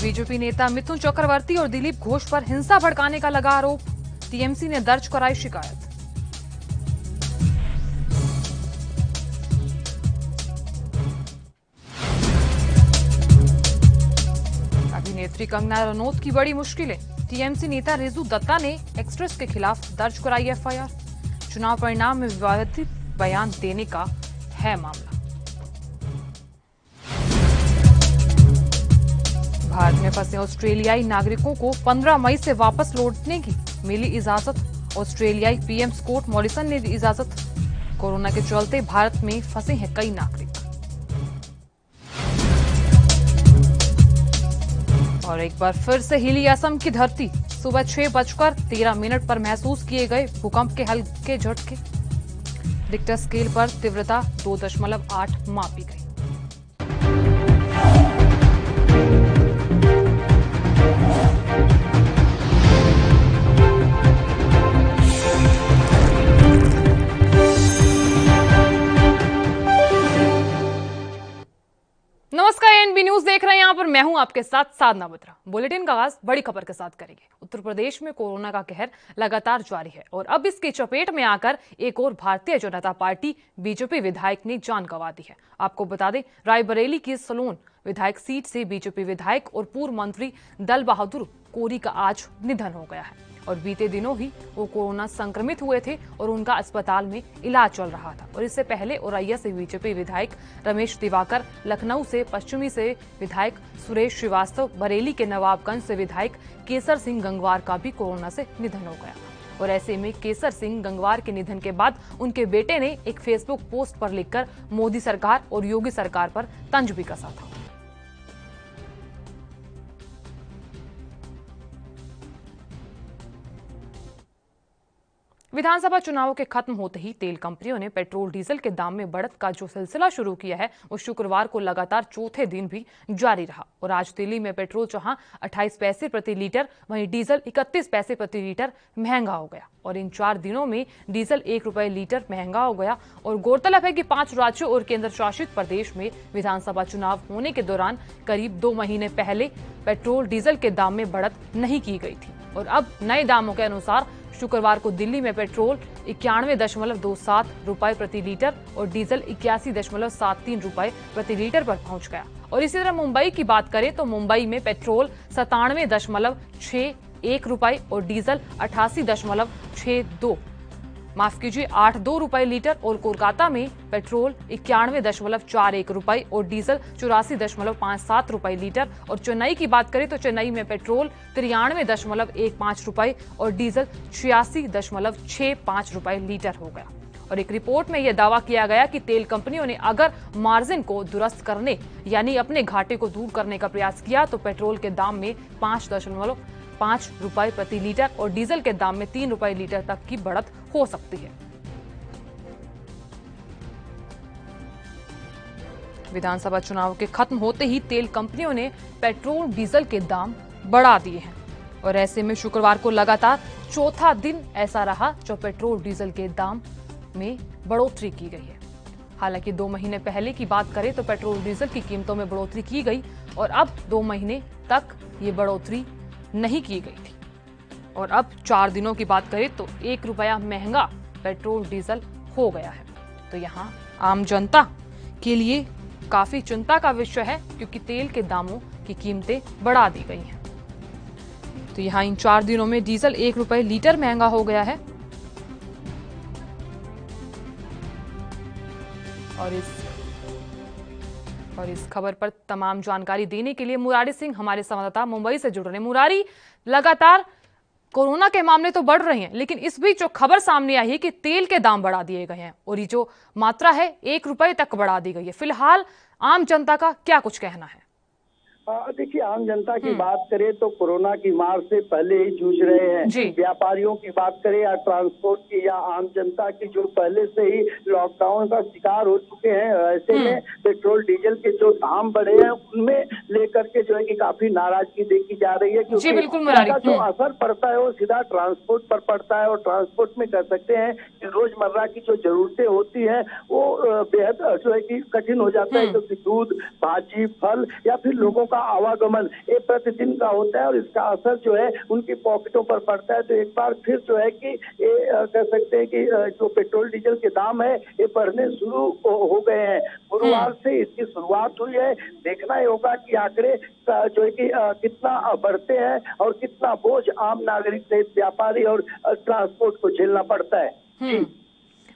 BJP नेता मिथुन चक्रवर्ती और दिलीप घोष पर हिंसा भड़काने का लगा आरोप। टीएमसी ने दर्ज कराई शिकायत। अभिनेत्री कंगना रनौत की बड़ी मुश्किलें। टीएमसी नेता रिजू दत्ता ने एक्ट्रेस के खिलाफ दर्ज कराई एफआईआर। चुनाव परिणाम में विवादित बयान देने का है मामला। भारत में फंसे ऑस्ट्रेलियाई नागरिकों को 15 मई से वापस लौटने की मिली इजाजत। ऑस्ट्रेलियाई पीएम स्कॉट मॉरिसन ने दी इजाजत। कोरोना के चलते भारत में फंसे हैं कई नागरिक। और एक बार फिर से हिली असम की धरती। सुबह 6:13 पर महसूस किए गए भूकंप के हल्के झटके। रिक्टर स्केल पर तीव्रता 2.8 मापी गई। नमस्कार, एनबी न्यूज देख रहे हैं। यहाँ पर मैं हूं आपके साथ साधना बत्रा। बुलेटिन का आगाज बड़ी खबर के साथ करेंगे। उत्तर प्रदेश में कोरोना का कहर लगातार जारी है और अब इसकी चपेट में आकर एक और भारतीय जनता पार्टी बीजेपी विधायक ने जान गंवा दी है। आपको बता दें, रायबरेली की सलोन विधायक सीट से बीजेपी विधायक और पूर्व मंत्री दल बहादुर कोरी का आज निधन हो गया है और बीते दिनों ही वो कोरोना संक्रमित हुए थे और उनका अस्पताल में इलाज चल रहा था। और इससे पहले औरैया से बीजेपी विधायक रमेश दिवाकर, लखनऊ से पश्चिमी से विधायक सुरेश श्रीवास्तव, बरेली के नवाबगंज से विधायक केसर सिंह गंगवार का भी कोरोना से निधन हो गया। और ऐसे में केसर सिंह गंगवार के निधन के बाद उनके बेटे ने एक फेसबुक पोस्ट पर लिखकर मोदी सरकार और योगी सरकार पर तंज भी कसा था। विधानसभा चुनावों के खत्म होते ही तेल कंपनियों ने पेट्रोल डीजल के दाम में बढ़त का जो सिलसिला शुरू किया है वो शुक्रवार को लगातार चौथे दिन भी जारी रहा। और आज दिल्ली में पेट्रोल जहां 28 पैसे प्रति लीटर, वहीं डीजल 31 पैसे प्रति लीटर महंगा हो गया। और इन 4 दिनों में डीजल 1 रुपए लीटर महंगा हो गया। और गौरतलब है कि 5 राज्यों और केंद्र शासित प्रदेश में विधानसभा चुनाव होने के दौरान करीब 2 महीने पहले पेट्रोल डीजल के दाम में बढ़त नहीं की गई थी। और अब नए दामों के अनुसार शुक्रवार को दिल्ली में पेट्रोल 91.27 रुपए प्रति लीटर और डीजल 81.73 रुपए प्रति लीटर पर पहुंच गया। और इसी तरह मुंबई की बात करें तो मुंबई में पेट्रोल 97.61 रुपए और डीजल 82 रुपए लीटर और कोलकाता में पेट्रोल 91.41 रुपए और डीजल 84.57 रुपए लीटर। और चेन्नई की बात करें तो चेन्नई में पेट्रोल 93.15 रुपए और डीजल 86.65 रुपए लीटर हो गया। और एक रिपोर्ट में यह दावा किया गया कि तेल कंपनियों ने अगर मार्जिन को दुरुस्त करने यानी अपने घाटे को दूर करने का प्रयास किया तो पेट्रोल के दाम में 5 रुपए प्रति लीटर और डीजल के दाम में 3 रुपए लीटर तक की बढ़त हो सकती है। विधानसभा चुनाव के खत्म होते ही तेल कंपनियों ने पेट्रोल डीजल के दाम बढ़ा दिए हैं और ऐसे में शुक्रवार को लगातार चौथा दिन ऐसा रहा जो पेट्रोल डीजल के दाम में बढ़ोतरी की गई है। हालांकि 2 महीने पहले की बात करें तो पेट्रोल डीजल की कीमतों में बढ़ोतरी की गई और अब 2 महीने तक ये बढ़ोतरी नहीं की गई थी। और अब 4 दिनों की बात करें तो 1 रुपया महंगा पेट्रोल डीजल हो गया है। तो यहाँ आम जनता के लिए काफी चिंता का विषय है क्योंकि तेल के दामों की कीमतें बढ़ा दी गई हैं। तो यहाँ इन 4 दिनों में डीजल 1 रुपए लीटर महंगा हो गया है। और इस खबर पर तमाम जानकारी देने के लिए मुरारी सिंह हमारे संवाददाता मुंबई से जुड़ रहे हैं। मुरारी, लगातार कोरोना के मामले तो बढ़ रहे हैं लेकिन इस बीच जो खबर सामने आई है कि तेल के दाम बढ़ा दिए गए हैं और ये जो मात्रा है 1 रुपए तक बढ़ा दी गई है। फिलहाल आम जनता का क्या कुछ कहना है? देखिए, आम जनता की बात करें तो कोरोना की मार से पहले ही जूझ रहे हैं। व्यापारियों की बात करें या ट्रांसपोर्ट की या आम जनता की जो पहले से ही लॉकडाउन का शिकार हो चुके हैं, ऐसे में पेट्रोल डीजल के जो दाम बढ़े हैं उनमें लेकर के जो है कि काफी नाराजगी देखी जा रही है क्योंकि इसका जो असर पड़ता है वो सीधा ट्रांसपोर्ट पर पड़ता है। और ट्रांसपोर्ट में कह सकते हैं कि रोजमर्रा की जो जरूरतें होती है वो बेहद जो है कि कठिन हो जाता है क्योंकि दूध, भाजी, फल या फिर लोगों का आवागमन ये प्रतिदिन का होता है और इसका असर जो है उनकी पॉकेटों पर पड़ता है। तो एक बार फिर जो है कि ये कह सकते हैं कि जो पेट्रोल डीजल के दाम है ये बढ़ने शुरू हो गए हैं। गुरुवार से इसकी शुरुआत हुई है। देखना ही होगा कि आंकड़े जो है कि कितना बढ़ते हैं और कितना बोझ आम नागरिक सहित व्यापारी और ट्रांसपोर्ट को झेलना पड़ता है। जी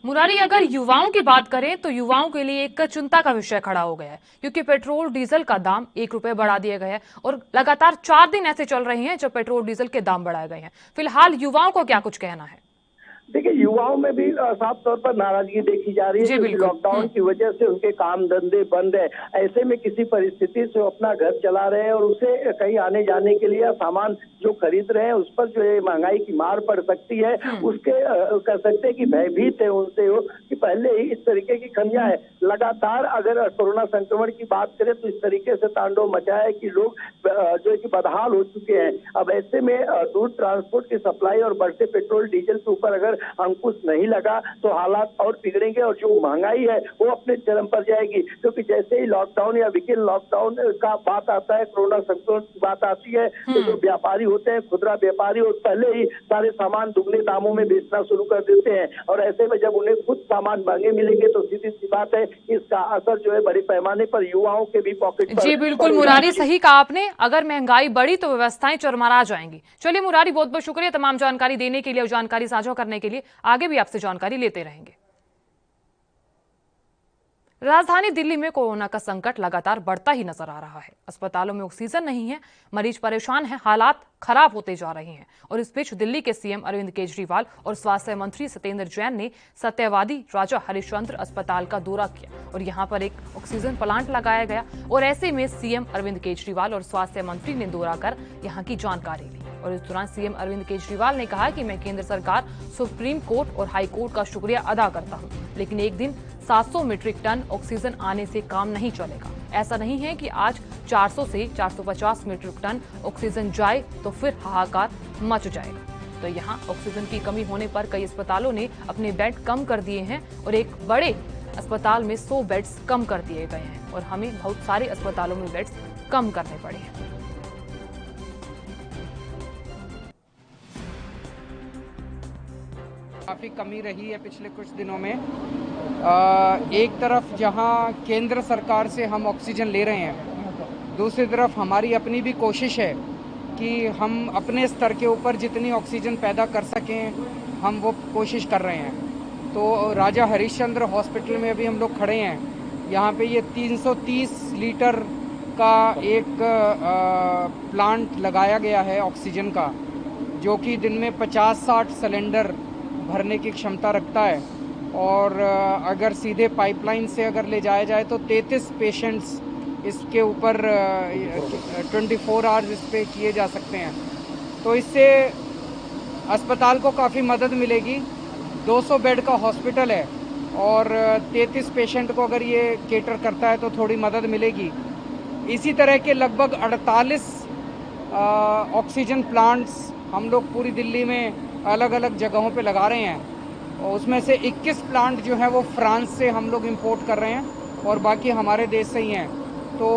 मुरारी, अगर युवाओं की बात करें तो युवाओं के लिए एक चिंता का विषय खड़ा हो गया है, क्योंकि पेट्रोल डीजल का दाम 1 रुपए बढ़ा दिए गए हैं और लगातार 4 दिन ऐसे चल रहे हैं जब पेट्रोल डीजल के दाम बढ़ाए गए हैं। फिलहाल युवाओं को क्या कुछ कहना है? देखिए, युवाओं में भी साफ तौर पर नाराजगी देखी जा रही है, क्योंकि लॉकडाउन की वजह से उनके काम धंधे बंद है। ऐसे में किसी परिस्थिति से अपना घर चला रहे हैं और उसे कहीं आने जाने के लिए सामान जो खरीद रहे हैं उस पर जो है महंगाई की मार पड़ सकती है। उसके कह सकते हैं कि भयभीत है उनसे हो कि पहले ही इस तरीके की खमियां है। लगातार अगर कोरोना संक्रमण की बात करें तो इस तरीके से तांडव मचा है कि लोग जो है कि बदहाल हो चुके हैं। अब ऐसे में दूर ट्रांसपोर्ट की सप्लाई और बढ़ते पेट्रोल डीजल के ऊपर अगर अंकुश नहीं लगा तो हालात और बिगड़ेंगे और जो महंगाई है वो अपने चरम पर जाएगी। क्योंकि जैसे ही लॉकडाउन या वीकेंड लॉकडाउन का बात आता है, कोरोना संक्रमण की बात आती है, तो जो व्यापारी होते हैं, खुदरा व्यापारी, और पहले ही सारे सामान दुगने दामों में बेचना शुरू कर देते हैं। और ऐसे में जब उन्हें खुद सामान महंगे मिलेंगे तो सीधी सी बात है इसका असर जो है बड़े पैमाने पर युवाओं के भी पॉकेट पर। जी बिल्कुल मुरारी, सही कहा आपने। अगर महंगाई बढ़ी तो व्यवस्थाएं चरमरा जाएंगी। चलिए मुरारी, बहुत बहुत शुक्रिया तमाम जानकारी देने के लिए और जानकारी साझा करने के लिए। आगे भी आपसे जानकारी लेते रहेंगे। राजधानी दिल्ली में कोरोना का संकट लगातार बढ़ता ही नजर आ रहा है। अस्पतालों में ऑक्सीजन नहीं है, मरीज परेशान हैं, हालात खराब होते जा रहे हैं। और इस बीच दिल्ली के सीएम अरविंद केजरीवाल और स्वास्थ्य मंत्री सत्येंद्र जैन ने सत्यवादी राजा हरिश्चंद्र अस्पताल का दौरा किया और यहां पर एक ऑक्सीजन प्लांट लगाया गया। और ऐसे में सीएम अरविंद केजरीवाल और स्वास्थ्य मंत्री ने दौरा कर यहां की जानकारी ली। और इस दौरान सीएम अरविंद केजरीवाल ने कहा कि मैं केंद्र सरकार, सुप्रीम कोर्ट और हाई कोर्ट का शुक्रिया अदा करता हूं, लेकिन एक दिन 700 मीट्रिक टन ऑक्सीजन आने से काम नहीं चलेगा। ऐसा नहीं है कि आज 400 से 450 मीट्रिक टन ऑक्सीजन जाए तो फिर हाहाकार मच जाएगा। तो यहाँ ऑक्सीजन की कमी होने पर कई अस्पतालों ने अपने बेड कम कर दिए हैं और एक बड़े अस्पताल में 100 बेड्स कम कर दिए गए हैं और हमें बहुत सारे अस्पतालों में बेड्स कम करने पड़े हैं। काफ़ी कमी रही है पिछले कुछ दिनों में। एक तरफ जहां केंद्र सरकार से हम ऑक्सीजन ले रहे हैं, दूसरी तरफ हमारी अपनी भी कोशिश है कि हम अपने स्तर के ऊपर जितनी ऑक्सीजन पैदा कर सकें हम वो कोशिश कर रहे हैं। तो राजा हरिश्चंद्र हॉस्पिटल में अभी हम लोग खड़े हैं। यहाँ पे ये 330 लीटर का एक प्लांट लगाया गया है ऑक्सीजन का, जो कि दिन में 50-60 सिलेंडर भरने की क्षमता रखता है। और अगर सीधे पाइपलाइन से अगर ले जाया जाए तो 33 पेशेंट्स इसके ऊपर 24 आवर्स इस पे किए जा सकते हैं। तो इससे अस्पताल को काफ़ी मदद मिलेगी। 200 बेड का हॉस्पिटल है और 33 पेशेंट को अगर ये केटर करता है तो थोड़ी मदद मिलेगी। इसी तरह के लगभग 48 ऑक्सीजन प्लांट्स हम लोग पूरी दिल्ली में अलग अलग जगहों पे लगा रहे हैं और उसमें से 21 प्लांट जो है वो फ्रांस से हम लोग इंपोर्ट कर रहे हैं और बाकी हमारे देश से ही हैं। तो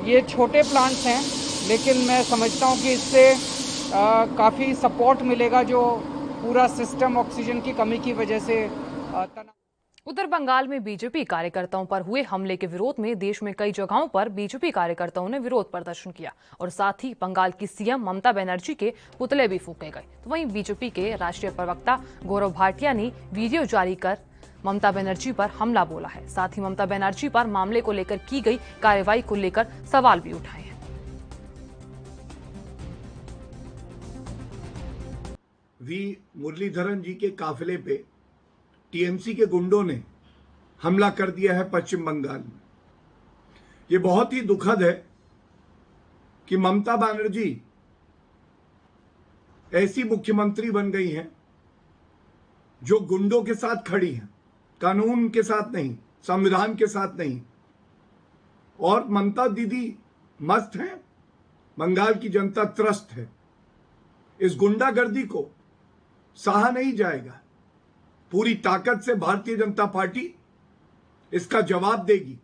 ये छोटे प्लांट्स हैं, लेकिन मैं समझता हूँ कि इससे काफ़ी सपोर्ट मिलेगा जो पूरा सिस्टम ऑक्सीजन की कमी की वजह से उधर बंगाल में बीजेपी कार्यकर्ताओं पर हुए हमले के विरोध में देश में कई जगहों पर बीजेपी कार्यकर्ताओं ने विरोध प्रदर्शन किया और साथ ही बंगाल की सीएम ममता बनर्जी के पुतले भी फूंके गए। तो वहीं बीजेपी के राष्ट्रीय प्रवक्ता गौरव भाटिया ने वीडियो जारी कर ममता बनर्जी पर हमला बोला है। साथ ही ममता बनर्जी पर मामले को लेकर की गई कार्रवाई को लेकर सवाल भी उठाए हैं। वी मुरलीधरन जी के काफिले पे टीएमसी के गुंडों ने हमला कर दिया है पश्चिम बंगाल में। ये बहुत ही दुखद है कि ममता बनर्जी ऐसी मुख्यमंत्री बन गई हैं जो गुंडों के साथ खड़ी हैं, कानून के साथ नहीं, संविधान के साथ नहीं। और ममता दीदी मस्त हैं, बंगाल की जनता त्रस्त है। इस गुंडागर्दी को सहा नहीं जाएगा। पूरी ताकत से भारतीय जनता पार्टी इसका जवाब देगी।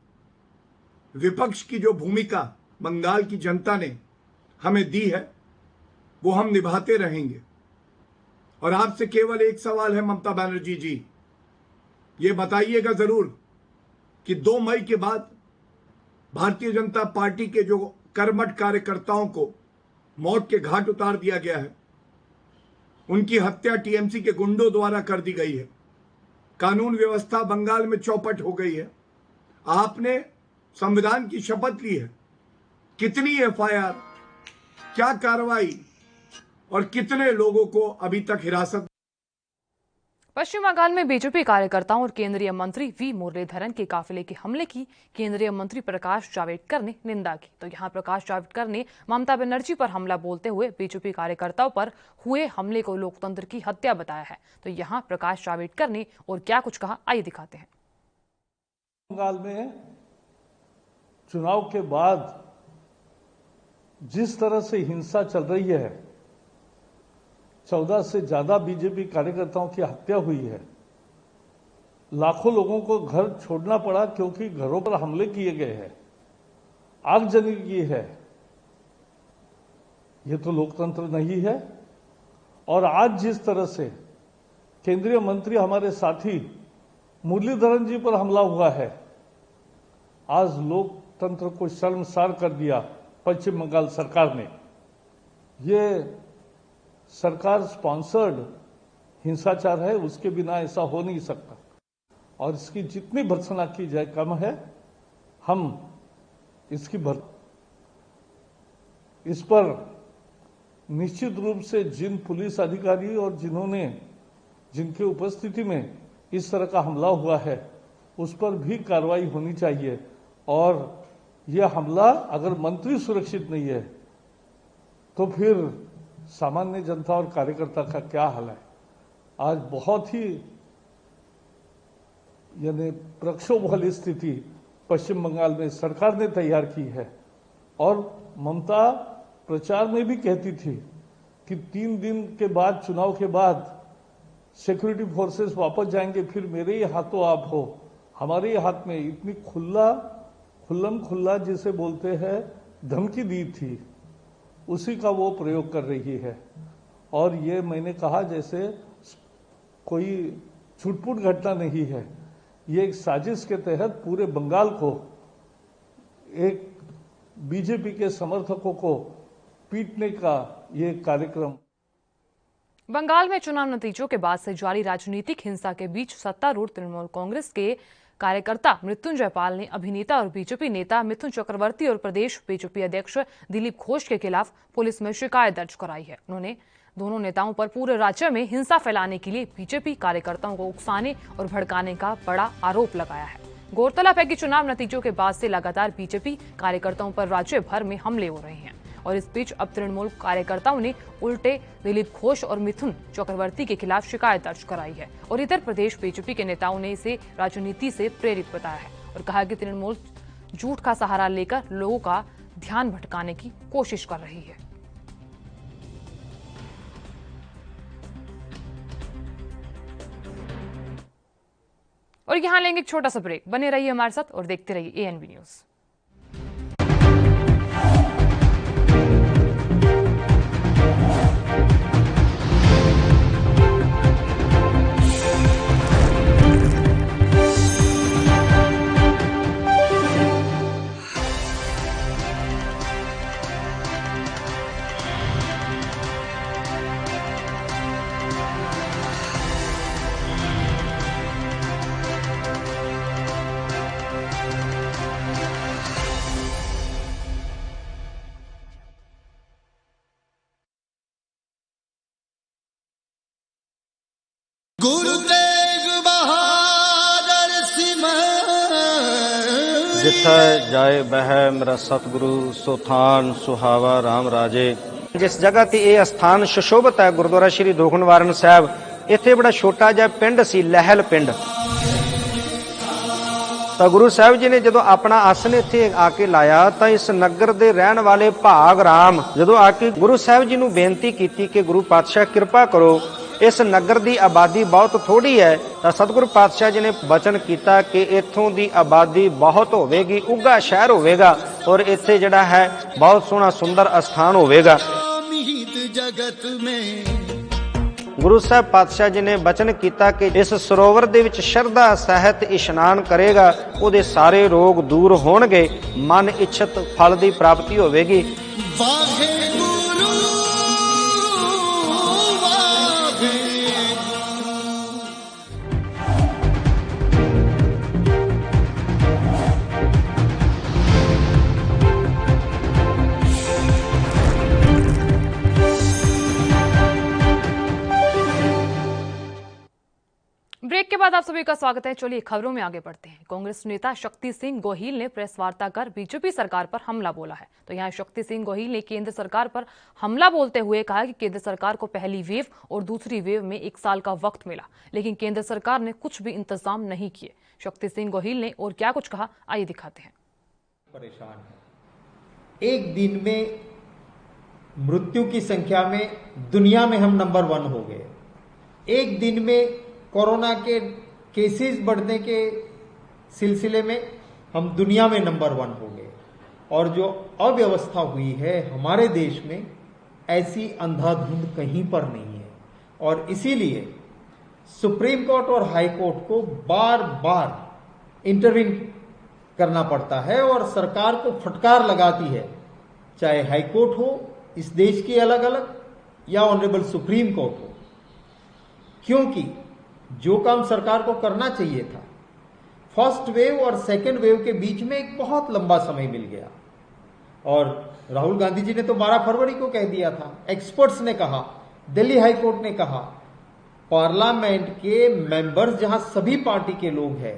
विपक्ष की जो भूमिका बंगाल की जनता ने हमें दी है वो हम निभाते रहेंगे। और आपसे केवल एक सवाल है ममता बनर्जी जी, ये बताइएगा जरूर कि 2 मई के बाद भारतीय जनता पार्टी के जो कर्मठ कार्यकर्ताओं को मौत के घाट उतार दिया गया है, उनकी हत्या टीएमसी के गुंडों द्वारा कर दी गई है, कानून व्यवस्था बंगाल में चौपट हो गई है। आपने संविधान की शपथ ली है, कितनी एफआईआर, क्या कार्रवाई और कितने लोगों को अभी तक हिरासत। पश्चिम बंगाल में बीजेपी कार्यकर्ताओं और केंद्रीय मंत्री वी मुरलीधरन के काफिले के हमले की केंद्रीय मंत्री प्रकाश जावड़ेकर ने निंदा की। तो यहां प्रकाश जावड़ेकर ने ममता बनर्जी पर हमला बोलते हुए बीजेपी कार्यकर्ताओं पर हुए हमले को लोकतंत्र की हत्या बताया है। तो यहां प्रकाश जावड़ेकर ने और क्या कुछ कहा, आइए दिखाते हैं। बंगाल में चुनाव के बाद जिस तरह से हिंसा चल रही है, 14 से ज्यादा बीजेपी कार्यकर्ताओं की हत्या हुई है, लाखों लोगों को घर छोड़ना पड़ा क्योंकि घरों पर हमले किए गए हैं, आगजनी की है। ये तो लोकतंत्र नहीं है। और आज जिस तरह से केंद्रीय मंत्री हमारे साथी मुरलीधरन जी पर हमला हुआ है, आज लोकतंत्र को शर्मसार कर दिया पश्चिम बंगाल सरकार ने। ये सरकार स्पॉन्सर्ड हिंसाचार है, उसके बिना ऐसा हो नहीं सकता। और इसकी जितनी भर्त्सना की जाए कम है। हम इसकी इस पर निश्चित रूप से जिन पुलिस अधिकारी और जिनके उपस्थिति में इस तरह का हमला हुआ है, उस पर भी कार्रवाई होनी चाहिए। और यह हमला अगर मंत्री सुरक्षित नहीं है तो फिर सामान्य जनता और कार्यकर्ता का क्या हाल है। आज बहुत ही यानी प्रक्षोभ वाली स्थिति पश्चिम बंगाल में सरकार ने तैयार की है। और ममता प्रचार में भी कहती थी कि 3 दिन के बाद, चुनाव के बाद सिक्योरिटी फोर्सेस वापस जाएंगे, फिर मेरे ही हाथों आप हो, हमारे ही हाथ में। इतनी खुल्लम खुल्ला जिसे बोलते हैं धमकी दी थी, उसी का वो प्रयोग कर रही है। और ये मैंने कहा जैसे कोई छुटपुट घटना नहीं है, ये एक साजिश के तहत पूरे बंगाल को, एक बीजेपी के समर्थकों को पीटने का ये कार्यक्रम। बंगाल में चुनाव नतीजों के बाद से जारी राजनीतिक हिंसा के बीच सत्तारूढ़ तृणमूल कांग्रेस के कार्यकर्ता मृत्युंजय पाल ने अभिनेता और बीजेपी नेता मिथुन चक्रवर्ती और प्रदेश बीजेपी अध्यक्ष दिलीप घोष के खिलाफ पुलिस में शिकायत दर्ज कराई है। उन्होंने दोनों नेताओं पर पूरे राज्य में हिंसा फैलाने के लिए बीजेपी कार्यकर्ताओं को उकसाने और भड़काने का बड़ा आरोप लगाया है। गौरतलब है कि चुनाव नतीजों के बाद से लगातार बीजेपी कार्यकर्ताओं पर राज्य भर में हमले हो रहे हैं। और इस बीच अब तृणमूल कार्यकर्ताओं ने उल्टे दिलीप घोष और मिथुन चक्रवर्ती के खिलाफ शिकायत दर्ज कराई है। और इधर प्रदेश बीजेपी के नेताओं ने इसे राजनीति से प्रेरित बताया है और कहा कि तृणमूल झूठ का सहारा लेकर लोगों का ध्यान भटकाने की कोशिश कर रही है। और यहां लेंगे एक छोटा सा ब्रेक। बने रहिए हमारे साथ और देखते रहिए एएनबी न्यूज। गुरु तेग बहादुर जिथे जाए बह मेरा सतगुरु सुथान सुहावा राम राजे। जिस जगह ते ये स्थान सुशोभित है गुरुद्वारा श्री दोखनवाਰਨ साहब, इत्थे बड़ा छोटा जिहा पिंड सी लहल पिंड। तो गुरु साहब जी ने जो अपना आसन इत्थे आके लाया तो इस नगर दे रहन वाले भाग राम जो आके गुरु साहब जी नूं बेनती की कि गुरु पातशाह कृपा करो इस नगर की आबादी बहुत थोड़ी है तो सतगुरु पातशाह जी ने वचन किया कि इत्थों की आबादी बहुत होगी, उगा शहर होगा और इत्थे जिहड़ा है बहुत सोहना सुंदर स्थान होगा। जगत में गुरु साहब पातशाह जी ने वचन किया कि इस सरोवर दे विच शरधा सहित इशनान करेगा, उहदे सारे रोग दूर होणगे, मन इच्छित फल की प्राप्ति होगी। ब्रेक के बाद आप सभी का स्वागत है। चलिए खबरों में आगे बढ़ते हैं। कांग्रेस नेता शक्ति सिंह गोहिल ने प्रेस वार्ता कर बीजेपी सरकार पर हमला बोला है। तो यहाँ शक्ति सिंह गोहिल ने केंद्र सरकार पर हमला बोलते हुए कहा कि केंद्र सरकार को पहली वेव और दूसरी वेव में 1 साल का वक्त मिला, लेकिन केंद्र सरकार ने कुछ भी इंतजाम नहीं किए। शक्ति सिंह गोहिल ने और क्या कुछ कहा, आइए दिखाते हैं। परेशान है, एक दिन में मृत्यु की संख्या में दुनिया में हम नंबर 1 हो गए। एक दिन में कोरोना के केसेस बढ़ने के सिलसिले में हम दुनिया में नंबर 1 हो गए। और जो अव्यवस्था हुई है हमारे देश में, ऐसी अंधाधुंध कहीं पर नहीं है। और इसीलिए सुप्रीम कोर्ट और हाई कोर्ट को बार बार इंटरवीन करना पड़ता है और सरकार को फटकार लगाती है, चाहे हाई कोर्ट हो इस देश की अलग अलग या ऑनरेबल सुप्रीम कोर्ट हो, क्योंकि जो काम सरकार को करना चाहिए था, फर्स्ट वेव और सेकेंड वेव के बीच में एक बहुत लंबा समय मिल गया। और राहुल गांधी जी ने तो 12 फरवरी को कह दिया था, एक्सपर्ट्स ने कहा, दिल्ली हाई कोर्ट ने कहा, पार्लियामेंट के मेंबर्स जहां सभी पार्टी के लोग हैं,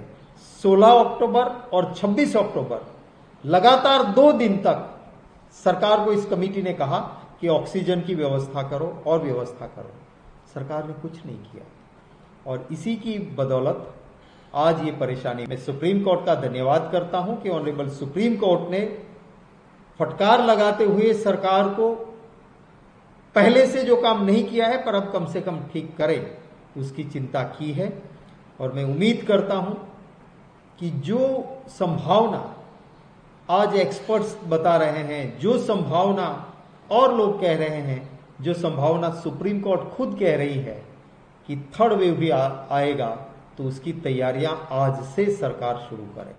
16 अक्टूबर और 26 अक्टूबर लगातार 2 दिन तक सरकार को इस कमेटी ने कहा कि ऑक्सीजन की व्यवस्था करो और व्यवस्था करो। सरकार ने कुछ नहीं किया और इसी की बदौलत आज ये परेशानी। मैं सुप्रीम कोर्ट का धन्यवाद करता हूं कि ऑनरेबल सुप्रीम कोर्ट ने फटकार लगाते हुए सरकार को पहले से जो काम नहीं किया है पर अब कम से कम ठीक करे, उसकी चिंता की है। और मैं उम्मीद करता हूं कि जो संभावना आज एक्सपर्ट्स बता रहे हैं, जो संभावना और लोग कह रहे हैं, जो संभावना सुप्रीम कोर्ट खुद कह रही है कि थर्ड वेव भी आएगा, तो उसकी तैयारियां आज से सरकार शुरू करे।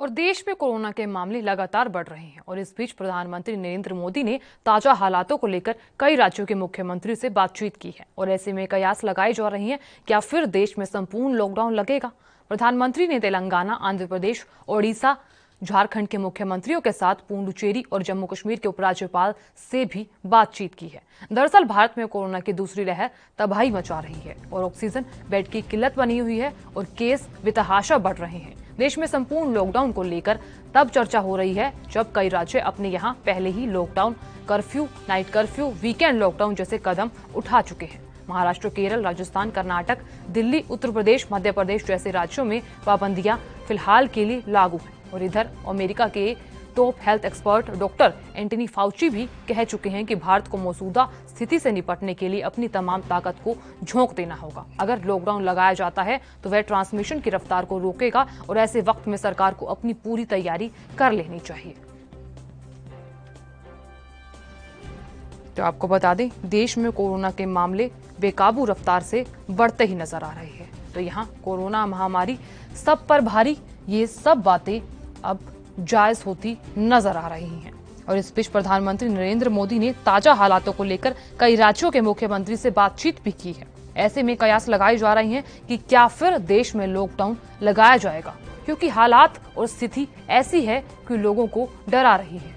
और देश में कोरोना के मामले लगातार बढ़ रहे हैं और इस बीच प्रधानमंत्री नरेंद्र मोदी ने ताजा हालातों को लेकर कई राज्यों के मुख्यमंत्री से बातचीत की है और ऐसे में कयास लगाई जा रही हैं, क्या फिर देश में संपूर्ण लॉकडाउन लगेगा। प्रधानमंत्री ने तेलंगाना, आंध्र प्रदेश, ओडिशा, झारखंड के मुख्यमंत्रियों के साथ पुडुचेरी और जम्मू कश्मीर के उपराज्यपाल से भी बातचीत की है। दरअसल भारत में कोरोना की दूसरी लहर तबाही मचा रही है और ऑक्सीजन बेड की किल्लत बनी हुई है और केस बेतहाशा बढ़ रहे हैं। देश में संपूर्ण लॉकडाउन को लेकर तब चर्चा हो रही है जब कई राज्य अपने यहां पहले ही lockdown, curfew, night curfew, weekend lockdown जैसे कदम उठा चुके हैं। महाराष्ट्र, केरल, राजस्थान, कर्नाटक, दिल्ली, उत्तर प्रदेश, मध्य प्रदेश जैसे राज्यों में पाबंदियां फिलहाल के लिए लागू हैं। और इधर अमेरिका के top health expert doctor Anthony Fauci भी कह चुके हैं कि भारत को मौजूदा स्थिति से निपटने के लिए अपनी तमाम ताकत को झोंक देना होगा। अगर लॉकडाउन लगाया जाता है तो वह ट्रांसमिशन की रफ्तार को रोकेगा और ऐसे वक्त में सरकार को अपनी पूरी तैयारी कर लेनी चाहिए। तो आपको बता दें, देश में कोरोना के मामले बेकाबू रफ्तार से बढ़ते ही नजर आ रहे हैं। तो यहाँ कोरोना महामारी सब पर भारी, ये सब बातें अब जायज होती नजर आ रही हैं। और इस बीच प्रधानमंत्री नरेंद्र मोदी ने ताजा हालातों को लेकर कई राज्यों के मुख्यमंत्री से बातचीत भी की है। ऐसे में कयास लगाई जा रही हैं कि क्या फिर देश में लॉकडाउन लगाया जाएगा, क्योंकि हालात और स्थिति ऐसी है कि लोगों को डरा रही है।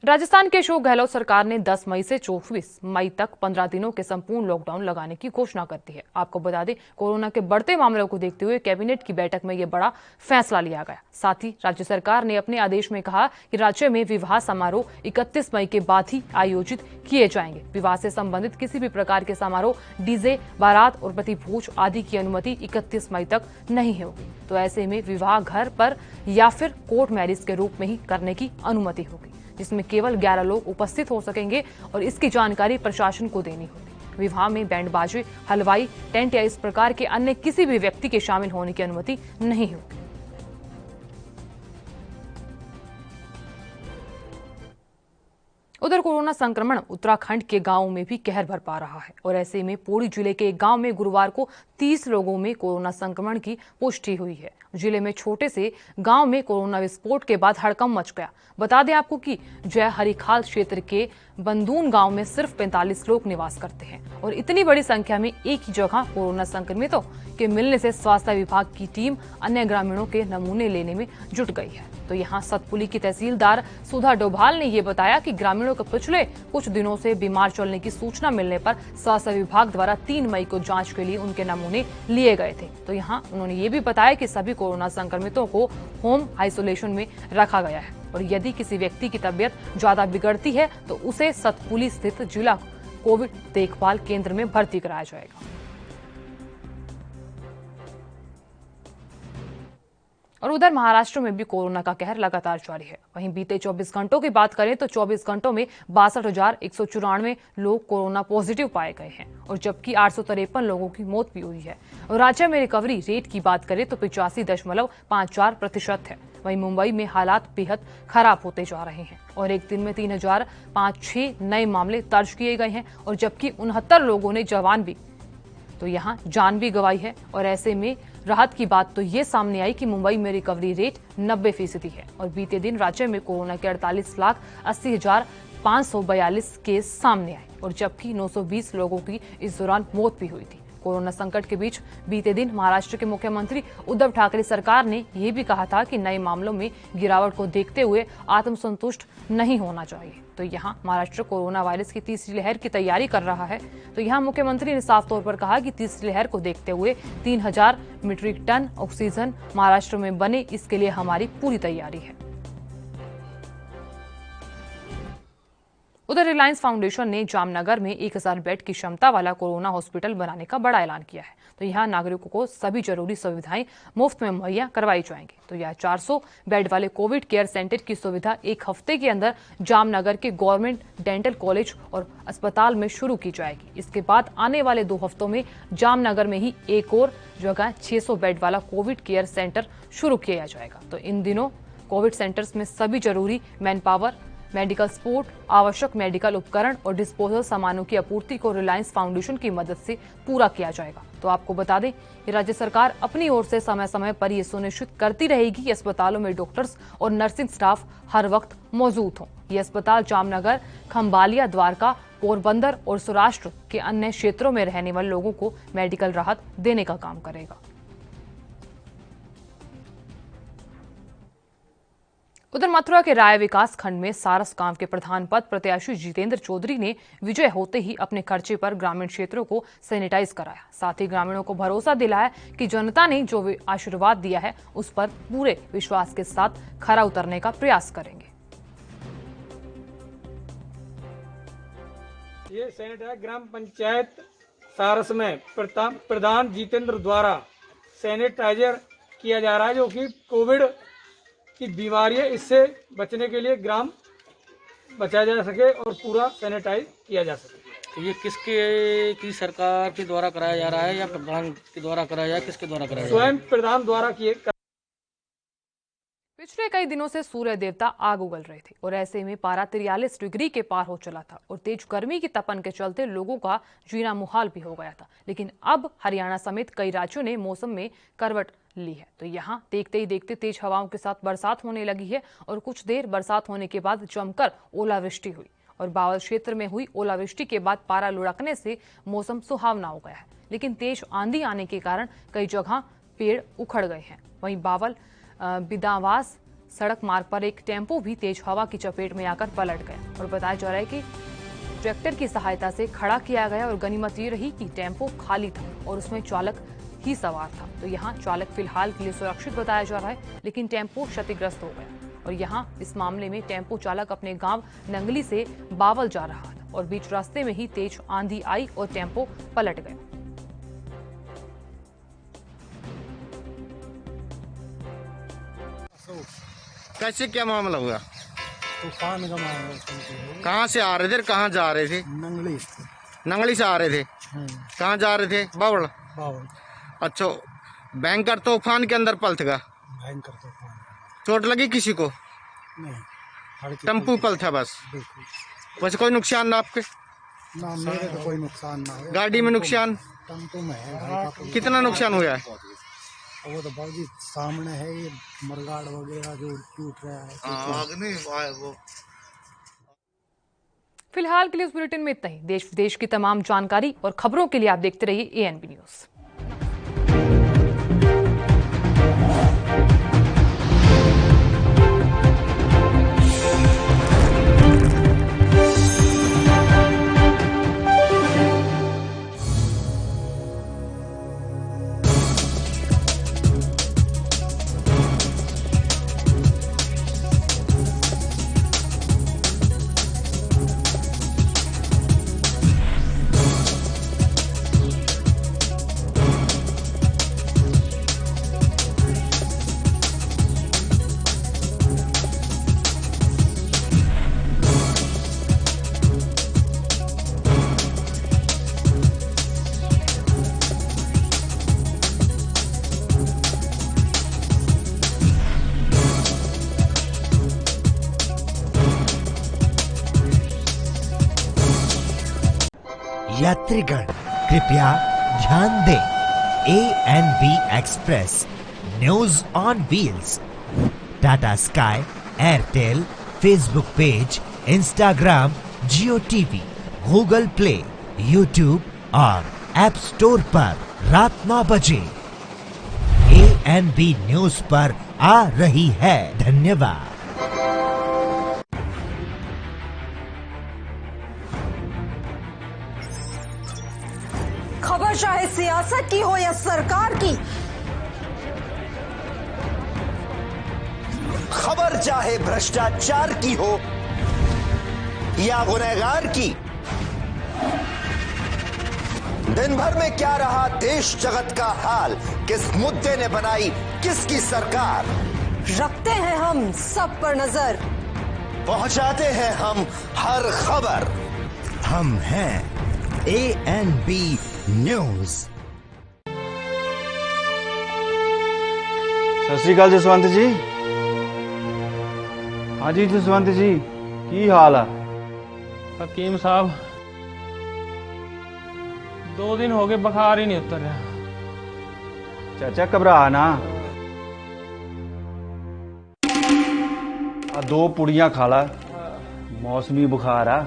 राजस्थान के अशोक गहलोत सरकार ने 10 मई से 24 मई तक 15 दिनों के संपूर्ण लॉकडाउन लगाने की घोषणा कर दी है। आपको बता दें, कोरोना के बढ़ते मामलों को देखते हुए कैबिनेट की बैठक में यह बड़ा फैसला लिया गया। साथ ही राज्य सरकार ने अपने आदेश में कहा कि राज्य में विवाह समारोह 31 मई के बाद ही आयोजित किए जाएंगे। विवाह से संबंधित किसी भी प्रकार के समारोह, डीजे, बारात और प्रतिभोज आदि की अनुमति 31 मई तक नहीं होगी। तो ऐसे में विवाह घर पर या फिर कोर्ट मैरिज के रूप में ही करने की अनुमति होगी। जिसमें केवल 11 लोग उपस्थित हो सकेंगे और इसकी जानकारी प्रशासन को देनी होगी। विवाह में बैंड बाजे, हलवाई, टेंट या इस प्रकार के अन्य किसी भी व्यक्ति के शामिल होने की अनुमति नहीं होगी। उधर कोरोना संक्रमण उत्तराखंड के गांवों में भी कहर बरपा रहा है और ऐसे में पौड़ी जिले के एक गांव में गुरुवार को 30 लोगों में कोरोना संक्रमण की पुष्टि हुई है। जिले में छोटे से गांव में कोरोना विस्फोट के बाद हड़कंप मच गया। बता दें आपको कि जय हरिखाल क्षेत्र के बंदून गांव में सिर्फ 45 लोग निवास करते हैं और इतनी बड़ी संख्या में एक ही जगह कोरोना संक्रमितों के मिलने से स्वास्थ्य विभाग की टीम अन्य ग्रामीणों के नमूने लेने में जुट गई है। तो यहाँ सतपुली की तहसीलदार सुधा डोभाल ने ये बताया कि ग्रामीणों को पिछले कुछ दिनों से बीमार चलने की सूचना मिलने पर स्वास्थ्य विभाग द्वारा 3 मई को जांच के लिए उनके नमूने लिए गए थे। तो यहाँ उन्होंने ये भी बताया कि सभी कोरोना संक्रमितों को होम आइसोलेशन में रखा गया है और यदि किसी व्यक्ति की तबीयत ज्यादा बिगड़ती है तो उसे सतपुली स्थित जिला कोविड देखभाल केंद्र में भर्ती कराया जाएगा। और उधर महाराष्ट्र में भी कोरोना का कहर लगातार जारी है। वहीं बीते 24 घंटों की बात करें तो 24 घंटों में 62,194 लोग कोरोना पॉजिटिव पाए गए हैं और जबकि 853 लोगों की मौत भी हुई है। और राज्य में रिकवरी रेट की बात करें तो 85.54% है। वहीं मुंबई में हालात बेहद खराब होते जा रहे हैं और एक दिन में 3,005 नए मामले दर्ज किए गए हैं और जबकि 69 लोगों ने यहाँ जान भी गंवाई है। और ऐसे में राहत की बात तो ये सामने आई कि मुंबई में रिकवरी रेट 90% है और बीते दिन राज्य में कोरोना के 48,80,542 केस सामने आए और जबकि 920 लोगों की इस दौरान मौत भी हुई थी। कोरोना संकट के बीच बीते दिन महाराष्ट्र के मुख्यमंत्री उद्धव ठाकरे सरकार ने यह भी कहा था कि नए मामलों में गिरावट को देखते हुए आत्मसंतुष्ट नहीं होना चाहिए। तो यहाँ महाराष्ट्र कोरोना वायरस की तीसरी लहर की तैयारी कर रहा है। तो यहाँ मुख्यमंत्री ने साफ तौर पर कहा कि तीसरी लहर को देखते हुए 3,000 मीट्रिक टन ऑक्सीजन महाराष्ट्र में बने, इसके लिए हमारी पूरी तैयारी है। उधर रिलायंस फाउंडेशन ने जामनगर में 1,000 बेड की क्षमता वाला कोरोना हॉस्पिटल बनाने का बड़ा ऐलान किया है। तो यहाँ नागरिकों को सभी जरूरी सुविधाएं मुफ्त में मुहैया करवाई जाएंगी। तो यह 400 बेड वाले कोविड केयर सेंटर की सुविधा एक हफ्ते के अंदर जामनगर के गवर्नमेंट डेंटल कॉलेज और अस्पताल में शुरू की जाएगी। इसके बाद आने वाले 2 हफ्तों में जामनगर में ही एक और जगह 600 बेड वाला कोविड केयर सेंटर शुरू किया जाएगा। तो इन दिनों कोविड सेंटर्स में सभी जरूरी मैन पावर, मेडिकल सपोर्ट, आवश्यक मेडिकल उपकरण और डिस्पोजल सामानों की आपूर्ति को रिलायंस फाउंडेशन की मदद से पूरा किया जाएगा। तो आपको बता दें कि राज्य सरकार अपनी ओर से समय समय पर यह सुनिश्चित करती रहेगी कि अस्पतालों में डॉक्टर्स और नर्सिंग स्टाफ हर वक्त मौजूद हों। ये अस्पताल जामनगर, खंबालिया, द्वारका, पोरबंदर और सौराष्ट्र के अन्य क्षेत्रों में रहने वाले लोगों को मेडिकल राहत देने का काम करेगा। उधर मथुरा के राय विकास खंड में सारस गांव के प्रधान पद प्रत्याशी जितेंद्र चौधरी ने विजय होते ही अपने खर्चे पर ग्रामीण क्षेत्रों को सैनिटाइज कराया। साथ ही ग्रामीणों को भरोसा दिलाया कि जनता ने जो आशीर्वाद दिया है उस पर पूरे विश्वास के साथ खरा उतरने का प्रयास करेंगे। ये सैनिटाइज ग्राम पंचायत सारस में प्रधान जितेंद्र द्वारा सैनिटाइजर किया जा रहा है, जो कि कोविड की बीमारियां इससे बचने के लिए ग्राम बचाया जा सके और पूरा सैनिटाइज किया जा सके। तो ये किसकी सरकार के द्वारा कराया जा रहा है या प्रधान के द्वारा कराया जा रहा है, किसके द्वारा कराया जा रहा है? स्वयं प्रधान द्वारा किए। पिछले कई दिनों से सूर्य देवता आग उगल रहे थे और ऐसे में पारा 43 डिग्री के पार हो चला था और तेज गर्मी की तपन के चलते लोगों का जीना मुहाल भी हो गया था। लेकिन अब हरियाणा समेत कई राज्यों ने मौसम में करवट ली है। तो यहाँ देखते ही देखते तेज हवाओं के साथ बरसात होने लगी है और कुछ देर बरसात होने के बाद जमकर ओलावृष्टि हुई और बावल क्षेत्र में हुई ओलावृष्टि के बाद पारा लुढ़कने से मौसम सुहावना हो गया है। लेकिन तेज आंधी आने के कारण कई जगह पेड़ उखड़ गए हैं। वहीं बावल बिदावास सड़क मार्ग पर एक टेम्पो भी तेज हवा की चपेट में आकर पलट गया और बताया जा रहा है कि ट्रैक्टर की सहायता से खड़ा किया गया और गनीमत ये रही कि टेम्पो खाली था और उसमें चालक ही सवार था। तो यहाँ चालक फिलहाल के लिए सुरक्षित बताया जा रहा है, लेकिन टेम्पो क्षतिग्रस्त हो गया और यहाँ इस मामले में टेम्पो चालक अपने गांव नंगली से बावल जा रहा था और बीच रास्ते में ही तेज आंधी आई और टेम्पो पलट गया। कैसे क्या मामला हुआ? तूफान गमा कहाँ से आ रहे थे, कहाँ जा रहे थे? नंगली नंगली से आ रहे थे। कहाँ जा रहे थे? बावड़। अच्छा, भयंकर तूफान के अंदर पलट गया। भयंकर तूफान। चोट लगी किसी को? नहीं, टेम्पू पलटा बस। वैसे कोई नुकसान ना आपके? ना, मेरे तो कोई नुकसान ना है। गाड़ी में नुकसान? टेम्पू में है। कितना नुकसान हुआ है? वो तो बाबूजी सामने है, ये मरगाड़ वगैरह जो टूट रहा है। फिलहाल के लिए इस बुलेटिन में इतना ही। देश विदेश की तमाम जानकारी और खबरों के लिए आप देखते रहिए ANB न्यूज़। यात्रीगण कृपया ध्यान दें, ANB express news on wheels Tata sky, Airtel, Facebook page, Instagram, Jio TV, Google play, YouTube और ऐप स्टोर पर रात 9 बजे ANB न्यूज पर आ रही है। धन्यवाद। खबर चाहे सियासत की हो या सरकार की, खबर चाहे भ्रष्टाचार की हो या गुनहगार की, दिन भर में क्या रहा देश जगत का हाल, किस मुद्दे ने बनाई किसकी सरकार, रखते हैं हम सब पर नजर, पहुंचाते हैं हम हर खबर। हम हैं ANB न्यूज। सत श्री अकाल जसवंत जी। हाँ जी जसवंत जी, की हाल है? हकीम साहब, 2 दिन हो गए, बुखार ही नहीं उतर रहा। चाचा घबरा ना, 2 पुड़ियां खा ला, मौसमी बुखार आ,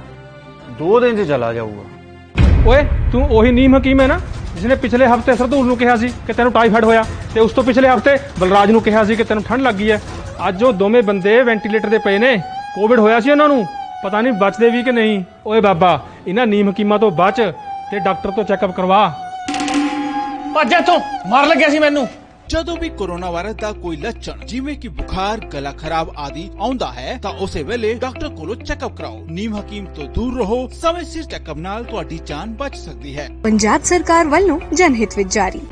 2 दिन से चला जाऊगा। ओए तू ਉਹੀ ਨੀਮ ਹਕੀਮ ਹੈ ਨਾ ਜਿਸਨੇ ਪਿਛਲੇ ਹਫਤੇ ਸਰਦੂਲ ਨੂੰ ਕਿਹਾ ਸੀ ਕਿ ਤੈਨੂੰ ਟਾਈਫਾਇਡ ਹੋਇਆ, ਤੇ ਉਸ ਤੋਂ ਪਿਛਲੇ ਹਫਤੇ ਬਲਰਾਜ ਨੂੰ ਕਿਹਾ ਸੀ ਕਿ ਤੈਨੂੰ ਠੰਡ ਲੱਗੀ ਹੈ। ਅੱਜ ਉਹ ਦੋਵੇਂ ਬੰਦੇ ਵੈਂਟੀਲੇਟਰ ਤੇ ਪਏ ਨੇ, ਕੋਵਿਡ ਹੋਇਆ ਸੀ ਉਹਨਾਂ ਨੂੰ, ਪਤਾ ਨਹੀਂ ਬਚਦੇ ਵੀ ਕਿ ਨਹੀਂ। ਓਏ ਬਾਬਾ, ਇਹਨਾਂ ਨੀਮ ਹਕੀਮਾਂ ਤੋਂ ਬਚ ਤੇ ਡਾਕਟਰ ਤੋਂ ਚੈੱਕਅਪ ਕਰਵਾ। ਭੱਜ ਇੱਥੋਂ, ਮਾਰ ਲੱਗਿਆ ਸੀ ਮੈਨੂੰ। ਜਦੋਂ ਵੀ ਕੋਰੋਨਾ ਵਾਇਰਸ ਦਾ ਕੋਈ ਲੱਛਣ ਜਿਵੇਂ ਕਿ ਬੁਖਾਰ, ਗਲਾ ਖਰਾਬ ਆਦि ਆਉਂਦਾ ਹੈ ਤਾਂ ਉਸੇ ਵੇਲੇ ਡਾਕਟਰ ਕੋਲੋਂ ਚੈੱਕਅਪ ਕਰਾਓ। ਨੀਮ ਹਕੀਮ ਤੋਂ ਦੂਰ ਰਹੋ, ਸਮੇਂ ਸਿਰ ਚੈੱਕਅਪ ਨਾਲ ਤੁਹਾਡੀ ਜਾਨ ਬਚ ਸਕਦੀ ਹੈ। पंजाब सरकार ਵੱਲੋਂ जनहित ਵਿੱਚ जारी।